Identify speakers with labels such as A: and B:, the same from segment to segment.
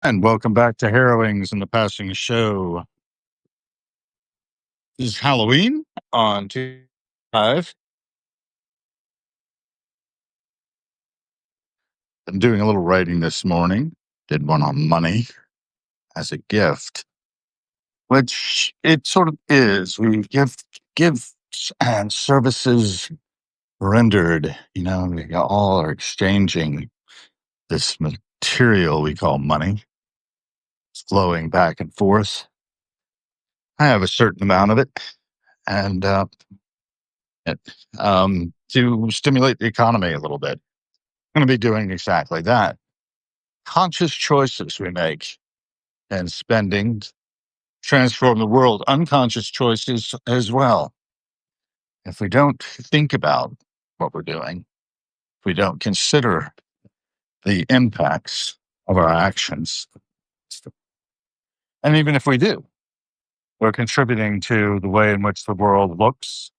A: And welcome back to Harrowings and the Passing Show. This is Halloween on 5. I'm doing a little writing this morning. Did one on money as a gift, which it sort of is. We give gifts and services rendered. We all are exchanging this material we call money. It's flowing back and forth. I have a certain amount of it, and it, to stimulate the economy a little bit. Going to be doing exactly that. Conscious choices we make and spending transform the world. Unconscious choices as well. If we don't think about what we're doing, if we don't consider the impacts of our actions, and even if we do, we're contributing to the way in which the world looks,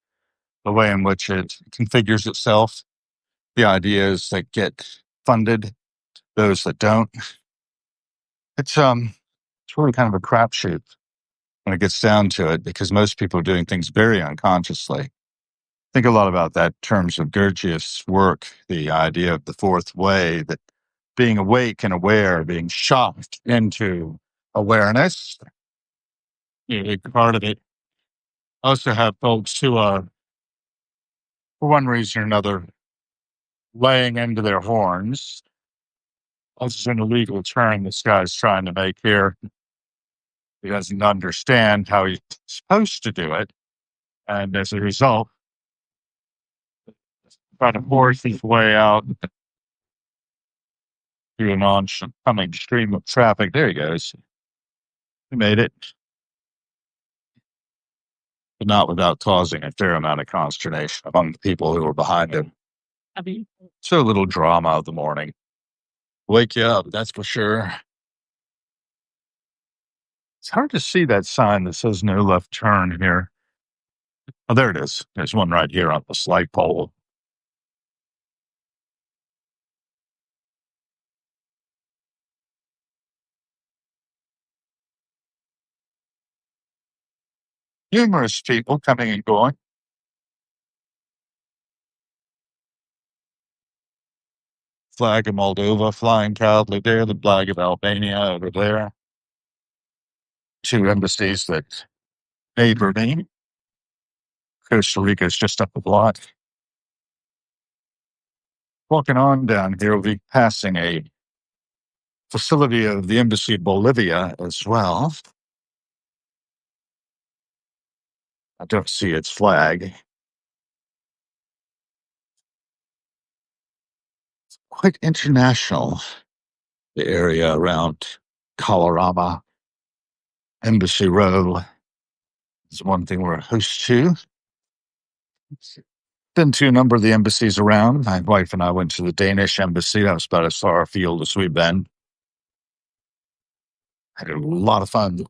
A: the way in which it configures itself, the ideas that get funded, those that don't. It's really kind of a crapshoot when it gets down to it, because most people are doing things very unconsciously. Think a lot about that in terms of Gurdjieff's work, the idea of the fourth way, that being awake and aware, being shocked into awareness, a big part of it. Also have folks who are, for one reason or another, laying into their horns. This is an illegal term this guy's trying to make here. He doesn't understand how he's supposed to do it. And as a result, trying to force his way out through an oncoming stream of traffic. There he goes. He made it, but not without causing a fair amount of consternation among the people who were behind him. So a little drama of the morning. Wake you up, that's for sure. It's hard to see that sign that says no left turn here. Oh, there it is. There's one right here on the light pole. Numerous people coming and going. Flag of Moldova flying proudly there, the flag of Albania over there. 2 embassies that neighbor me. Costa Rica is just up the block. Walking on down here, we'll be passing a facility of the Embassy of Bolivia as well. I don't see its flag. It's quite international, the area around Colorado. Embassy Row is one thing we're host to. Been to a number of the embassies around. My wife and I went to the Danish embassy. That was about as far afield as we've been. Had a lot of fun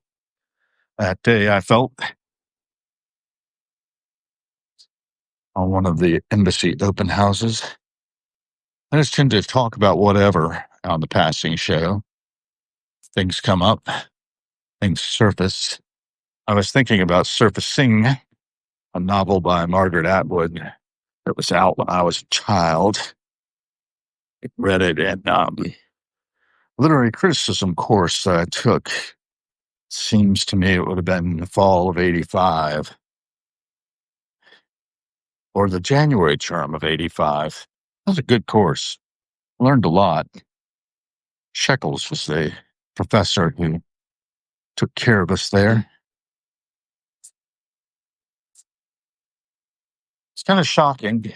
A: that day, I felt, on one of the embassy open houses. I just tend to talk about whatever on the passing show. Things come up, things surface. I was thinking about Surfacing, a novel by Margaret Atwood that was out when I was a child. I read it in literary criticism course that I took. Seems to me it would have been the fall of 85 or the January term of 85. That was a good course. Learned a lot. Shekels was the professor who took care of us there. It's kind of shocking.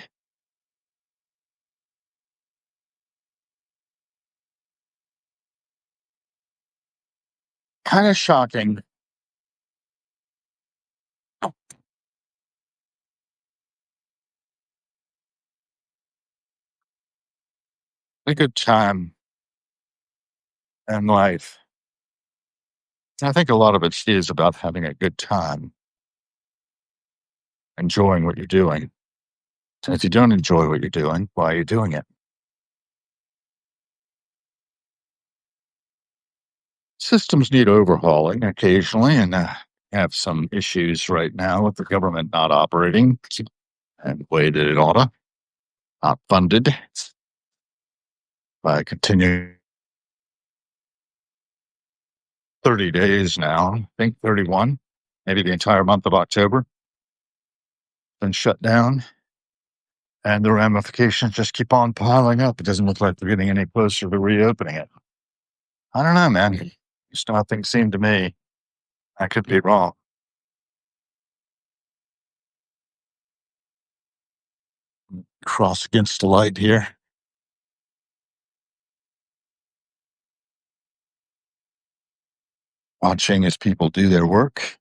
A: Kind of shocking. A good time in life. I think a lot of it is about having a good time, enjoying what you're doing. And if you don't enjoy what you're doing, why are you doing it? systems need overhauling occasionally, and have some issues right now with the government not operating and the way that it ought to, not funded by continuing 30 days now, I think 31, maybe the entire month of October, been shut down. And the ramifications just keep on piling up. It doesn't look like they're getting any closer to reopening it. I don't know, man. Just nothing seemed to me. I could be wrong. Cross against the light here. Watching as people do their work.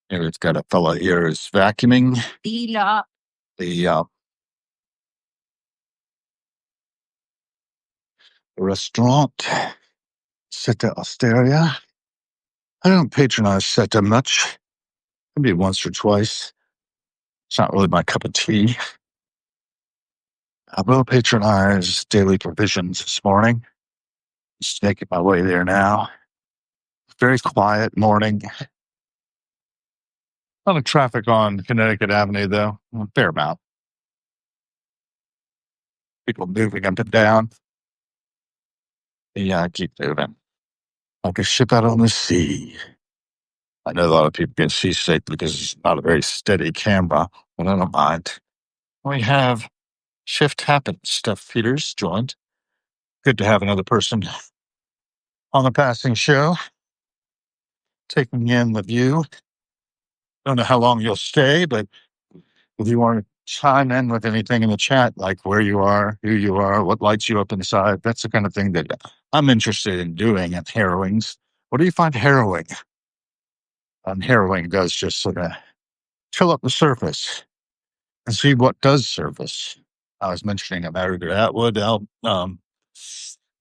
A: Here it's got a fella here who's vacuuming the restaurant, Seta Osteria. I don't patronize Seta much. Maybe once or twice. It's not really my cup of tea. I will patronize Daily Provisions this morning. Just making my way there now. Very quiet morning. A lot of traffic on Connecticut Avenue, though. A fair amount. People moving up and down. Yeah, keep moving. Like a ship out on the sea. I know a lot of people get seasick because it's not a very steady camera, but I don't mind. We have Shift Happens. Steph Peters joined. Good to have another person on the passing show. Taking in the view. Don't know how long you'll stay, but if you want to chime in with anything in the chat, like where you are, who you are, what lights you up inside, that's the kind of thing that I'm interested in doing at Harrowings. What do you find harrowing? Harrowing does just sort of fill up the surface and see what does surface. I was mentioning a Margaret Atwood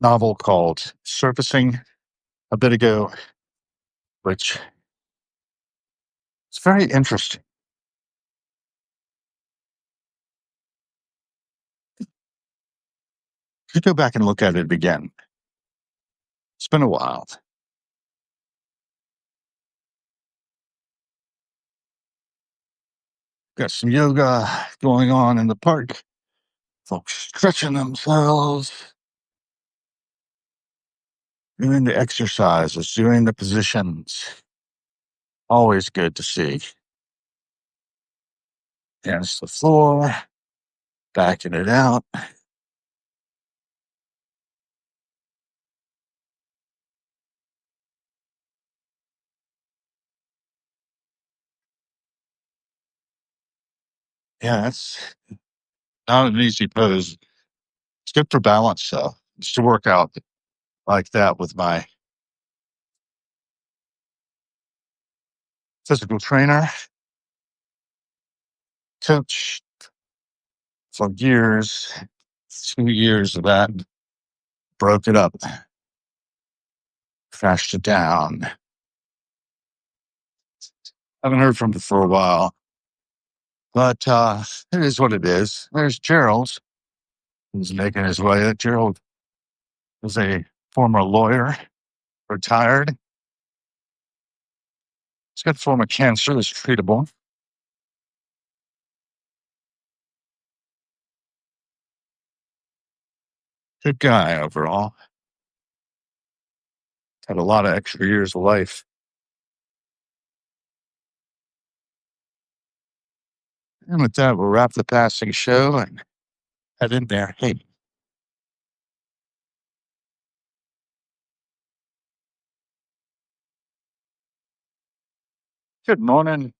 A: novel called Surfacing a bit ago, which is very interesting. If you go back and look at it again, it's been a while. Got some yoga going on in the park. Folks stretching themselves, doing the exercises, doing the positions. Always good to see. Against the floor, backing it out. Yeah, it's not an easy pose. It's good for balance, though. It's to work out like that with my physical trainer, coach for years, 2 years of that, broke it up, crashed it down. Haven't heard from him for a while, but it is what it is. There's Gerald, who's making his way. Gerald is a former lawyer, retired. He's got a form of cancer that's treatable. Good guy overall. Had a lot of extra years of life. And with that, we'll wrap the passing show and head in there. Hey, good morning.